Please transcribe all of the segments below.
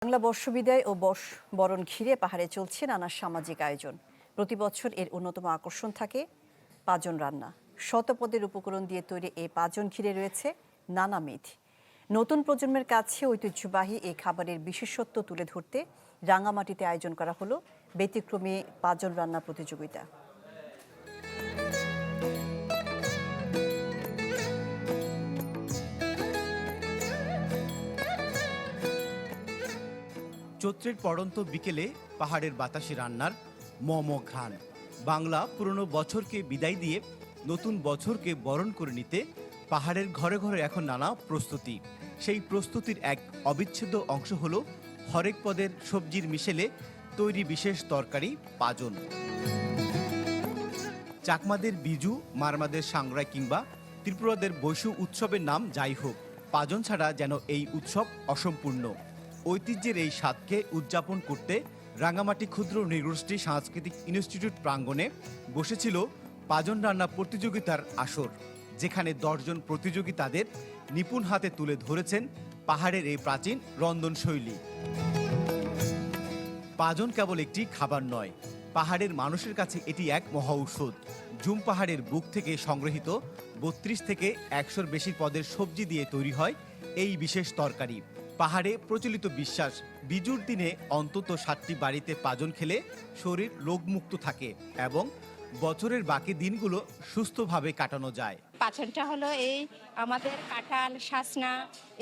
বাংলা বর্ষবিদায় ও বরণ ঘিরে পাহাড়ে চলছে নানা সামাজিক আয়োজন। প্রতি বছর এর অন্যতম আকর্ষণ থাকে পাজন রান্না। শতপদের উপকরণ দিয়ে তৈরি এই পাজন ঘিরে রয়েছে নানা মিথ। নতুন প্রজন্মের কাছে ঐতিহ্যবাহী এই খাবারের বিশেষত্ব তুলে ধরতে রাঙামাটিতে আয়োজন করা হলো ব্যতিক্রমী পাজন রান্না প্রতিযোগিতা। চৈত্রের পড়ন্ত বিকেলে পাহাড়ের বাতাসে রান্নার ঘ্রাণ। বাংলা পুরনো বছরকে বিদায় দিয়ে নতুন বছরকে বরণ করে নিতে পাহাড়ের ঘরে ঘরে এখন নানা প্রস্তুতি। সেই প্রস্তুতির এক অবিচ্ছেদ্য অংশ হলো হরেক পদের সবজির মিশেলে তৈরি বিশেষ তরকারি পাজন। চাকমাদের বিজু, মারমাদের সাংগ্রাই কিংবা ত্রিপুরাদের বৈশু উৎসবের নাম যাই হোক, পাজন ছাড়া যেন এই উৎসব অসম্পূর্ণ। ঐতিহ্যের এই স্বাদকে উদযাপন করতে রাঙামাটি ক্ষুদ্র নৃগোষ্ঠী সাংস্কৃতিক ইনস্টিটিউট প্রাঙ্গণে বসেছিল পাজন রান্না প্রতিযোগিতার আসর, যেখানে 10 জন প্রতিযোগী তাদের নিপুণ হাতে তুলে ধরেছেন পাহাড়ের এই প্রাচীন রন্ধনশৈলী। পাজন কেবল একটি খাবার নয়, পাহাড়ের মানুষের কাছে এটি এক মহা ঔষধ। জুম পাহাড়ের বুক থেকে সংগৃহীত 32 থেকে 100-র বেশি পদের সবজি দিয়ে তৈরি হয় এই বিশেষ তরকারি। পাহাড়ে প্রচলিত বিশ্বাস, বিজুর দিনে অন্তত 7টি বাড়িতে পাজন খেলে শরীর রোগমুক্ত থাকে এবং বছরের বাকি দিনগুলো সুস্থভাবে কাটানো যায়। পাচনটা হলো এই আমাদের কাঁঠাল, শাসনা,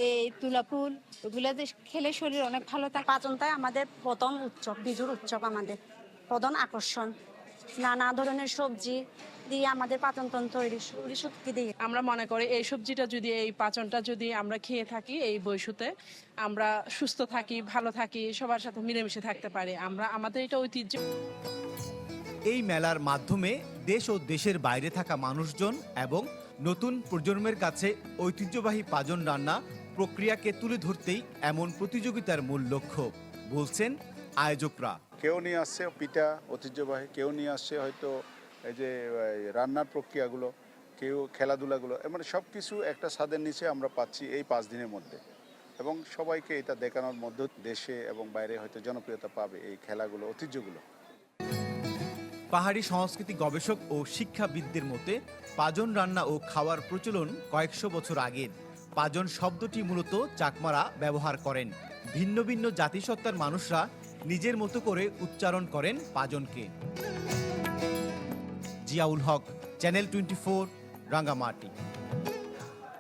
এই তুলাফুল, এগুলো যে খেলে শরীর অনেক ভালো থাকে। পাচনটাই আমাদের প্রথম উৎসব, বিজুর উৎসব আমাদের প্রধান আকর্ষণ। নানা ধরনের সবজি দিয়ে আমাদের পাচনতন্ত্র তৈরি শক্তি দিয়ে। আমরা মনে করি এই সবজিটা যদি, এই পাচনটা যদি আমরা খেয়ে থাকি এই বৈশুতে, আমরা সুস্থ থাকি, ভালো থাকি, সবার সাথে মিলেমিশে থাকতে পারি। আমাদের এটা ঐতিহ্য। এই মেলার মাধ্যমে দেশ ও দেশের বাইরে থাকা মানুষজন এবং নতুন প্রজন্মের কাছে ঐতিহ্যবাহী পাজন রান্না প্রক্রিয়াকে তুলে ধরতেই এমন প্রতিযোগিতার মূল লক্ষ্য, বলছেন আয়োজকরা। কেউ নিয়ে আসছে পিঠা ঐতিহ্যবাহী, কেউ নিয়ে আসছে হয়তো এই যে রান্নার প্রক্রিয়াগুলো, কেউ খেলাধুলাগুলো, মানে সব কিছু একটা ছাদের নিচে আমরা পাচ্ছি এই 5 দিনের মধ্যে। এবং সবাইকে এটা দেখানোর মধ্যে দেশে এবং বাইরে হয়তো জনপ্রিয়তা পাবে এই খেলাগুলো, ঐতিহ্যগুলো। পাহাড়ি সংস্কৃতি গবেষক ও শিক্ষাবিদদের মতে পাজন রান্না ও খাওয়ার প্রচলন কয়েকশো বছর আগের। পাজন শব্দটি মূলত চাকমারা ব্যবহার করেন। ভিন্ন ভিন্ন জাতিসত্তার মানুষরা নিজের মতো করে উচ্চারণ করেন পাজনকে। জিয়াউল হক, চ্যানেল 24, রাঙ্গামাটি।